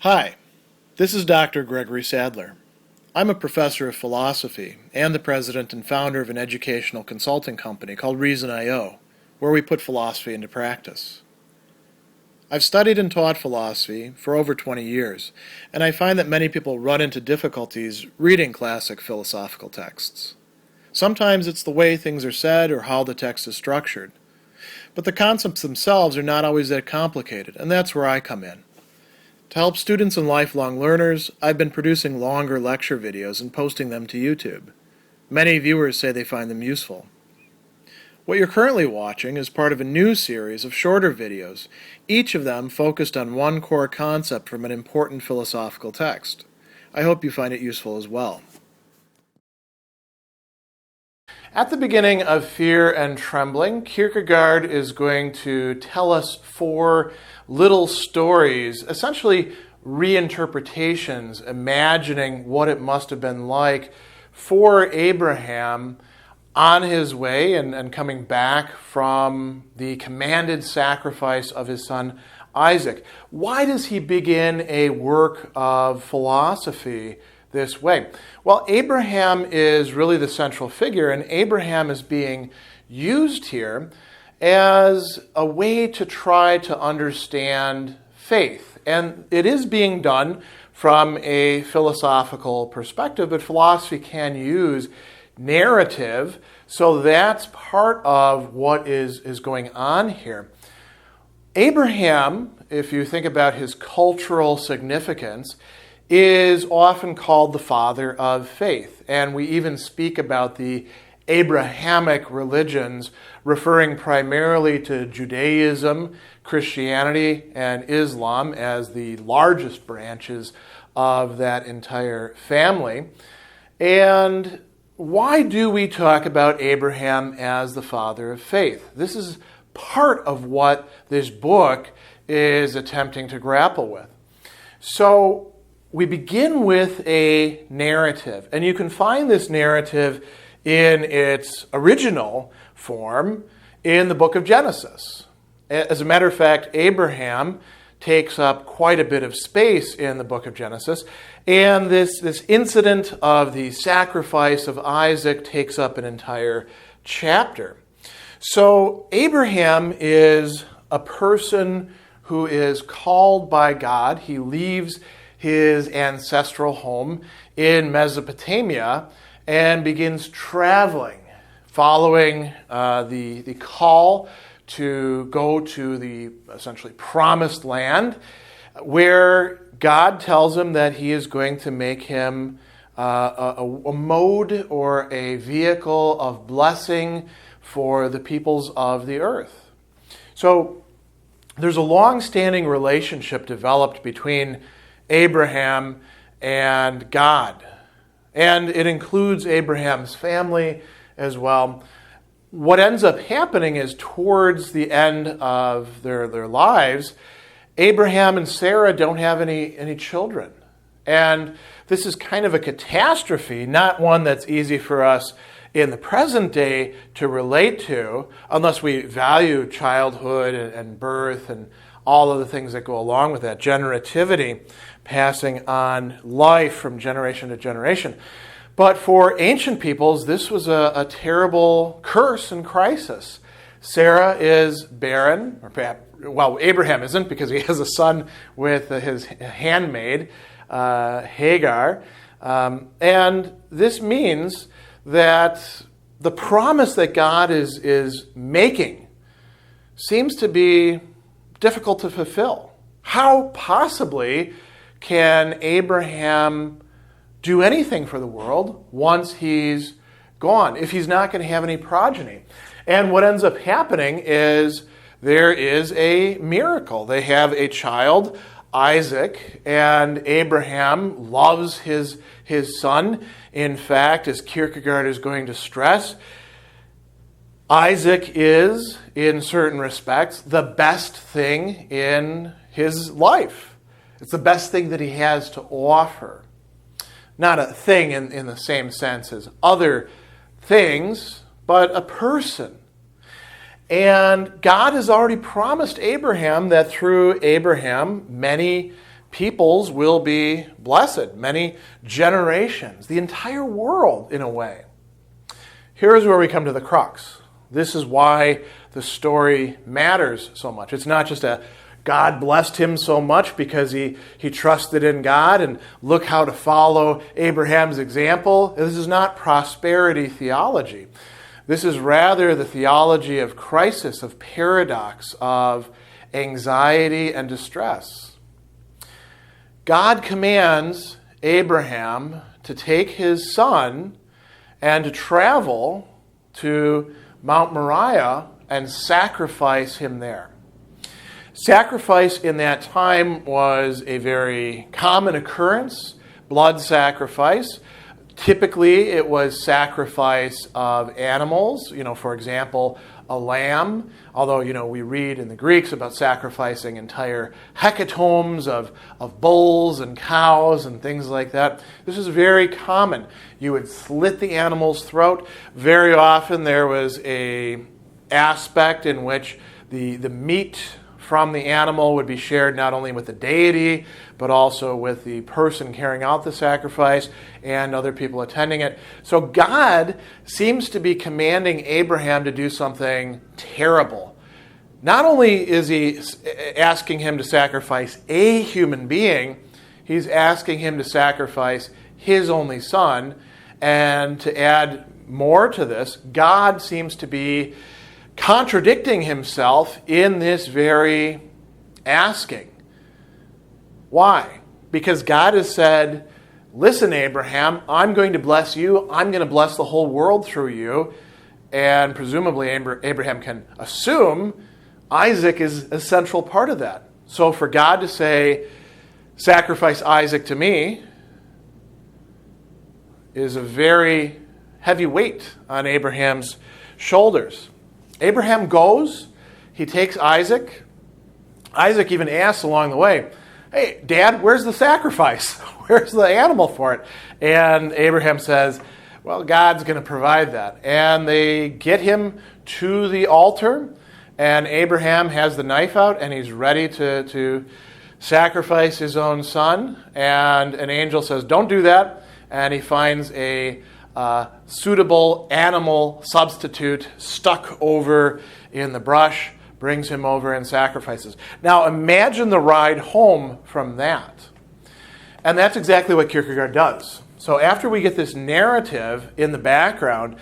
Hi, this is Dr. Gregory Sadler. I'm a professor of philosophy and the president and founder of an educational consulting company called Reason.io, where we put philosophy into practice. I've studied and taught philosophy for over 20 years, and I find that many people run into difficulties reading classic philosophical texts. Sometimes it's the way things are said or how the text is structured. But the concepts themselves are not always that complicated, and that's where I come in. To help students and lifelong learners, I've been producing longer lecture videos and posting them to YouTube. Many viewers say they find them useful. What you're currently watching is part of a new series of shorter videos, each of them focused on one core concept from an important philosophical text. I hope you find it useful as well. At the beginning of Fear and Trembling, Kierkegaard is going to tell us 4 little stories, essentially reinterpretations, imagining what it must have been like for Abraham on his way and coming back from the commanded sacrifice of his son Isaac. Why does he begin a work of philosophy this way? Well, Abraham is really the central figure, and Abraham is being used here as a way to try to understand faith. And it is being done from a philosophical perspective, but philosophy can use narrative, so that's part of what is going on here. Abraham, if you think about his cultural significance, is often called the father of faith. And we even speak about the Abrahamic religions, referring primarily to Judaism, Christianity, and Islam as the largest branches of that entire family. And why do we talk about Abraham as the father of faith? This is part of what this book is attempting to grapple with. So we begin with a narrative, and you can find this narrative in its original form in the book of Genesis. As a matter of fact, Abraham takes up quite a bit of space in the book of Genesis, and this incident of the sacrifice of Isaac takes up an entire chapter. So Abraham is a person who is called by God. He leaves his ancestral home in Mesopotamia and begins traveling, following the call to go to the essentially promised land, where God tells him that he is going to make him a mode or a vehicle of blessing for the peoples of the earth. So there's a long-standing relationship developed between Abraham and God. And it includes Abraham's family as well. What ends up happening is towards the end of their lives, Abraham and Sarah don't have any children. And this is kind of a catastrophe, not one that's easy for us in the present day to relate to, unless we value childhood and birth and all of the things that go along with that, generativity, passing on life from generation to generation. But for ancient peoples, this was a terrible curse and crisis. Sarah is barren, or perhaps, well, Abraham isn't, because he has a son with his handmaid, Hagar. And this means that the promise that God is making seems to be difficult to fulfill. How possibly can Abraham do anything for the world once he's gone, if he's not going to have any progeny? And what ends up happening is there is a miracle. They have a child, Isaac, and Abraham loves his son. In fact, as Kierkegaard is going to stress, Isaac is, in certain respects, the best thing in his life. It's the best thing that he has to offer. Not a thing in the same sense as other things, but a person. And God has already promised Abraham that through Abraham, many peoples will be blessed, many generations, the entire world in a way. Here's where we come to the crux. This is why the story matters so much. It's not just a God blessed him so much because he trusted in God and look how to follow Abraham's example. This is not prosperity theology. This is rather the theology of crisis, of paradox, of anxiety and distress. God commands Abraham to take his son and to travel to Mount Moriah and sacrifice him there. Sacrifice in that time was a very common occurrence, blood sacrifice. Typically, it was sacrifice of animals, for example, a lamb. Although, we read in the Greeks about sacrificing entire hecatombs of bulls and cows and things like that. This is very common. You would slit the animal's throat. Very often there was a aspect in which the meat from the animal would be shared not only with the deity, but also with the person carrying out the sacrifice and other people attending it. So God seems to be commanding Abraham to do something terrible. Not only is he asking him to sacrifice a human being, he's asking him to sacrifice his only son. And to add more to this, God seems to be contradicting himself in this very asking. Why? Because God has said, listen, Abraham, I'm going to bless you. I'm going to bless the whole world through you. And presumably Abraham can assume Isaac is a central part of that. So for God to say, sacrifice Isaac to me, is a very heavy weight on Abraham's shoulders. Abraham goes, he takes Isaac. Isaac even asks along the way, hey, Dad, where's the sacrifice? Where's the animal for it? And Abraham says, well, God's going to provide that. And they get him to the altar, and Abraham has the knife out, and he's ready to sacrifice his own son. And an angel says, don't do that. And he finds a suitable animal substitute stuck over in the brush, brings him over and sacrifices. Now imagine the ride home from that. And that's exactly what Kierkegaard does. So after we get this narrative in the background,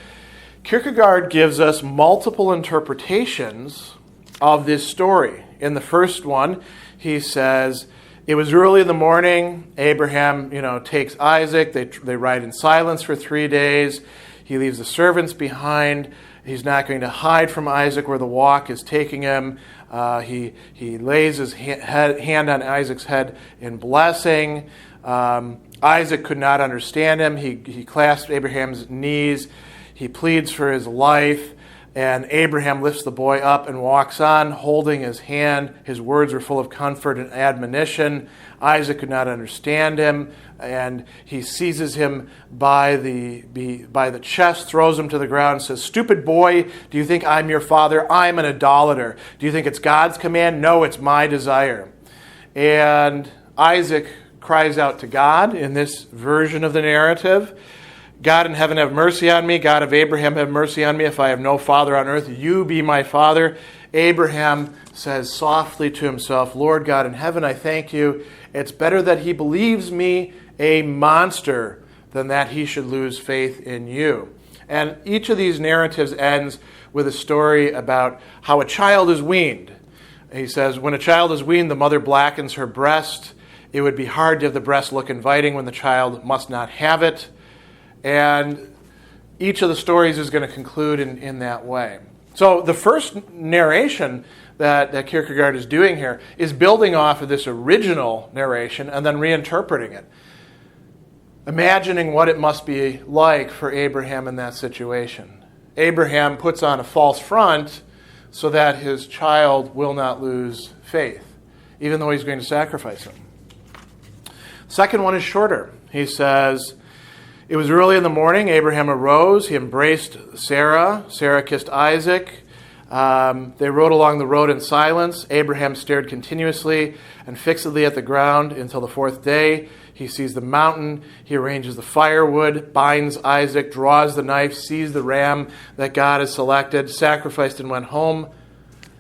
Kierkegaard gives us multiple interpretations of this story. In the first one, he says, it was early in the morning. Abraham, takes Isaac. They ride in silence for 3 days. He leaves the servants behind. He's not going to hide from Isaac where the walk is taking him. He lays his hand on Isaac's head in blessing. Isaac could not understand him. He clasped Abraham's knees. He pleads for his life. And Abraham lifts the boy up and walks on, holding his hand. His words were full of comfort and admonition. Isaac could not understand him, and he seizes him by the chest, throws him to the ground, and says, stupid boy, do you think I'm your father? I'm an idolater. Do you think it's God's command? No, it's my desire. And Isaac cries out to God in this version of the narrative, God in heaven, have mercy on me. God of Abraham, have mercy on me. If I have no father on earth, you be my father. Abraham says softly to himself, Lord God in heaven, I thank you. It's better that he believes me a monster than that he should lose faith in you. And each of these narratives ends with a story about how a child is weaned. He says, when a child is weaned, the mother blackens her breast. It would be hard to have the breast look inviting when the child must not have it. And each of the stories is going to conclude in that way. So the first narration that Kierkegaard is doing here is building off of this original narration and then reinterpreting it. Imagining what it must be like for Abraham in that situation. Abraham puts on a false front so that his child will not lose faith, even though he's going to sacrifice him. Second one is shorter. He says, it was early in the morning. Abraham arose. He embraced Sarah. Sarah kissed Isaac. They rode along the road in silence. Abraham stared continuously and fixedly at the ground until the fourth day. He sees the mountain. He arranges the firewood, binds Isaac, draws the knife, sees the ram that God has selected, sacrificed, and went home.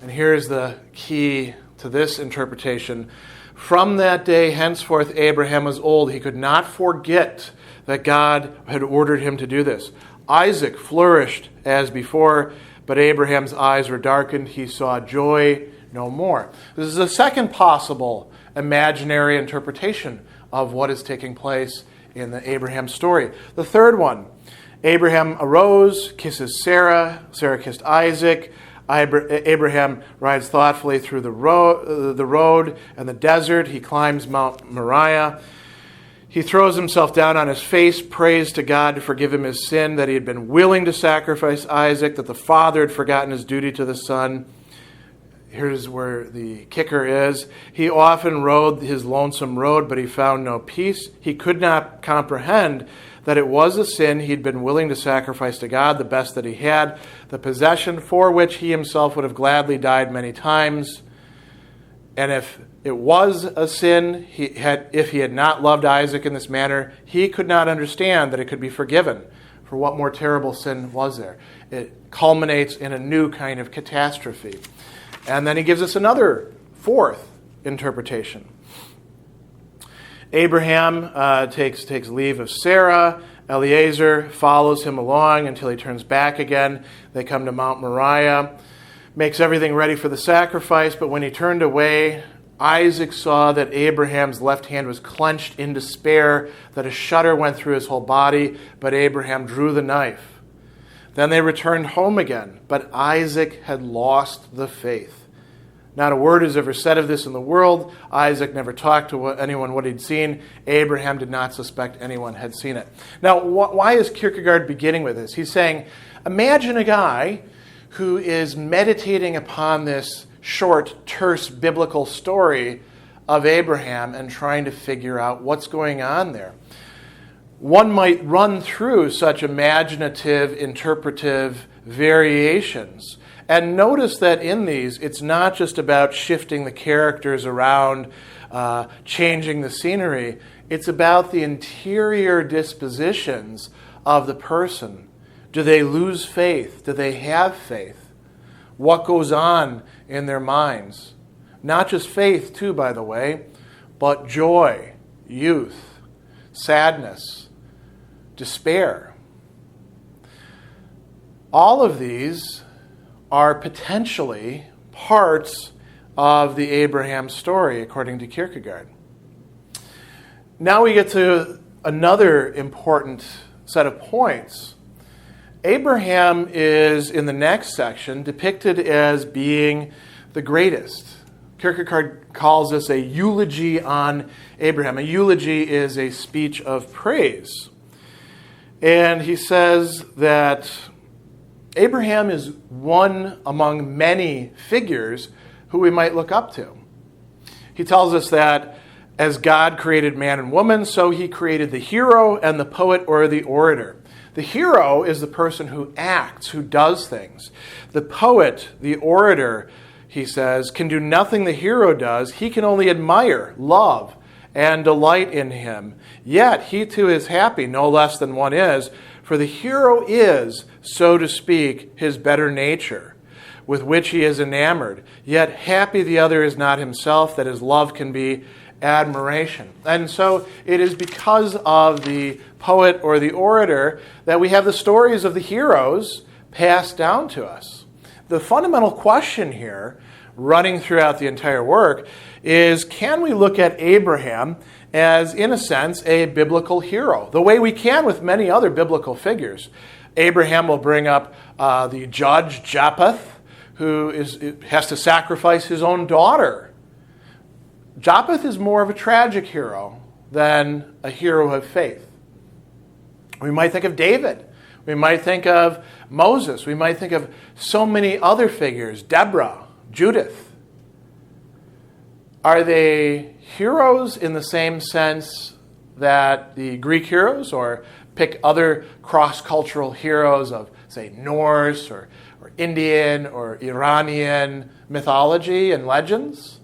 And here's the key to this interpretation. From that day henceforth Abraham was old. He could not forget that God had ordered him to do this. Isaac flourished as before, but Abraham's eyes were darkened. He saw joy no more. This is a second possible imaginary interpretation of what is taking place in the Abraham story. The third one, Abraham arose, kisses Sarah. Sarah kissed Isaac. Abraham rides thoughtfully through the road and the desert. He climbs Mount Moriah. He throws himself down on his face, prays to God to forgive him his sin, that he had been willing to sacrifice Isaac, that the father had forgotten his duty to the son. Here's where the kicker is. He often rode his lonesome road, but he found no peace. He could not comprehend that it was a sin he'd been willing to sacrifice to God, the best that he had, the possession for which he himself would have gladly died many times. And if it was a sin, if he had not loved Isaac in this manner, he could not understand that it could be forgiven. For what more terrible sin was there? It culminates in a new kind of catastrophe. And then he gives us another fourth interpretation. Abraham takes leave of Sarah. Eliezer follows him along until he turns back again. They come to Mount Moriah, makes everything ready for the sacrifice, but when he turned away, Isaac saw that Abraham's left hand was clenched in despair, that a shudder went through his whole body, but Abraham drew the knife. Then they returned home again, but Isaac had lost the faith. Not a word is ever said of this in the world. Isaac never talked to anyone what he'd seen. Abraham did not suspect anyone had seen it. Now, why is Kierkegaard beginning with this? He's saying, imagine a guy who is meditating upon this short, terse biblical story of Abraham and trying to figure out what's going on there. One might run through such imaginative, interpretive variations. And notice that in these, it's not just about shifting the characters around, changing the scenery. It's about the interior dispositions of the person. Do they lose faith? Do they have faith? What goes on in their minds? Not just faith, too, by the way, but joy, youth, sadness, despair. All of these are potentially parts of the Abraham story, according to Kierkegaard. Now we get to another important set of points. Abraham is, in the next section, depicted as being the greatest. Kierkegaard calls this a eulogy on Abraham. A eulogy is a speech of praise. And he says that Abraham is one among many figures who we might look up to. He tells us that as God created man and woman, so he created the hero and the poet or the orator. The hero is the person who acts, who does things. The poet, the orator, he says, can do nothing the hero does. He can only admire, love, and delight in him. Yet he too is happy, no less than one is, for the hero is, so to speak, his better nature, with which he is enamored. Yet happy the other is not himself, that his love can be admiration. And so it is because of the poet or the orator that we have the stories of the heroes passed down to us. The fundamental question here, running throughout the entire work, is can we look at Abraham as, in a sense, a biblical hero, the way we can with many other biblical figures. Abraham will bring up the judge Japheth, who has to sacrifice his own daughter. Japheth is more of a tragic hero than a hero of faith. We might think of David. We might think of Moses. We might think of so many other figures, Deborah, Judith. Are they heroes in the same sense that the Greek heroes, or pick other cross-cultural heroes of, say, Norse or or Indian or Iranian mythology and legends?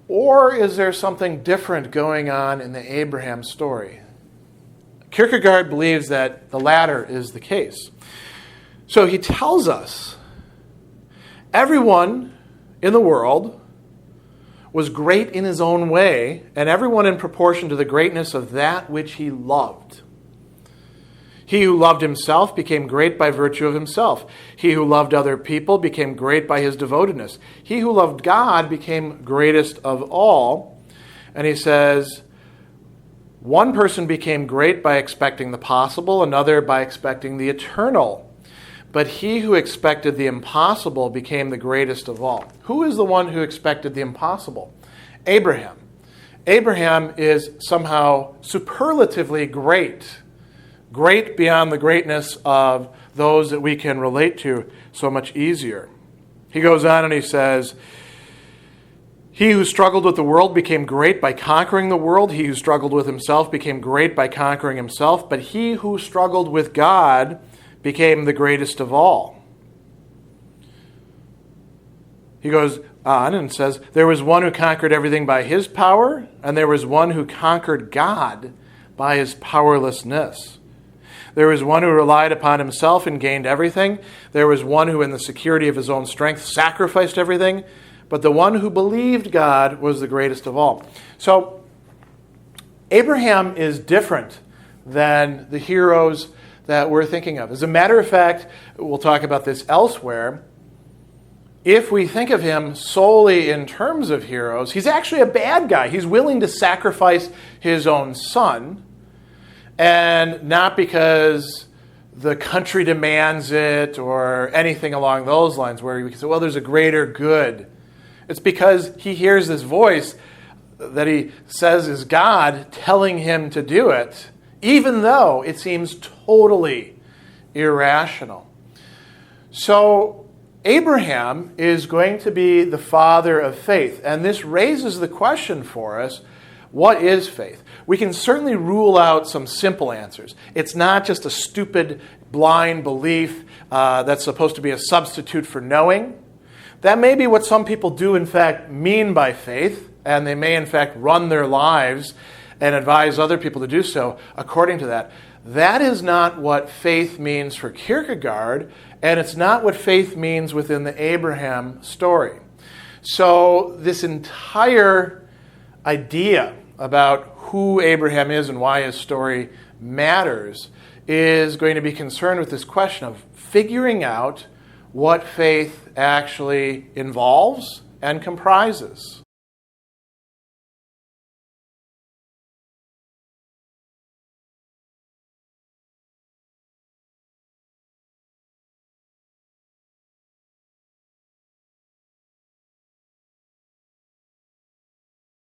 Or is there something different going on in the Abraham story? Kierkegaard believes that the latter is the case. So he tells us everyone in the world was great in his own way, and everyone in proportion to the greatness of that which he loved. He who loved himself became great by virtue of himself. He who loved other people became great by his devotedness. He who loved God became greatest of all. And he says, one person became great by expecting the possible, another by expecting the eternal. But he who expected the impossible became the greatest of all. Who is the one who expected the impossible? Abraham. Abraham is somehow superlatively great. Great beyond the greatness of those that we can relate to so much easier. He goes on and he says, he who struggled with the world became great by conquering the world. He who struggled with himself became great by conquering himself. But he who struggled with God became the greatest of all. He goes on and says, there was one who conquered everything by his power, and there was one who conquered God by his powerlessness. There was one who relied upon himself and gained everything. There was one who in the security of his own strength sacrificed everything. But the one who believed God was the greatest of all. So Abraham is different than the heroes that we're thinking of. As a matter of fact, we'll talk about this elsewhere. If we think of him solely in terms of heroes, he's actually a bad guy. He's willing to sacrifice his own son. And not because the country demands it or anything along those lines where we can say, well, there's a greater good. It's because he hears this voice that he says is God telling him to do it, even though it seems totally irrational. So Abraham is going to be the father of faith. And this raises the question for us, what is faith? We can certainly rule out some simple answers. It's not just a stupid, blind belief that's supposed to be a substitute for knowing. That may be what some people do, in fact, mean by faith, and they may, in fact, run their lives and advise other people to do so according to that. That is not what faith means for Kierkegaard, and it's not what faith means within the Abraham story. So this entire idea about who Abraham is and why his story matters is going to be concerned with this question of figuring out what faith actually involves and comprises.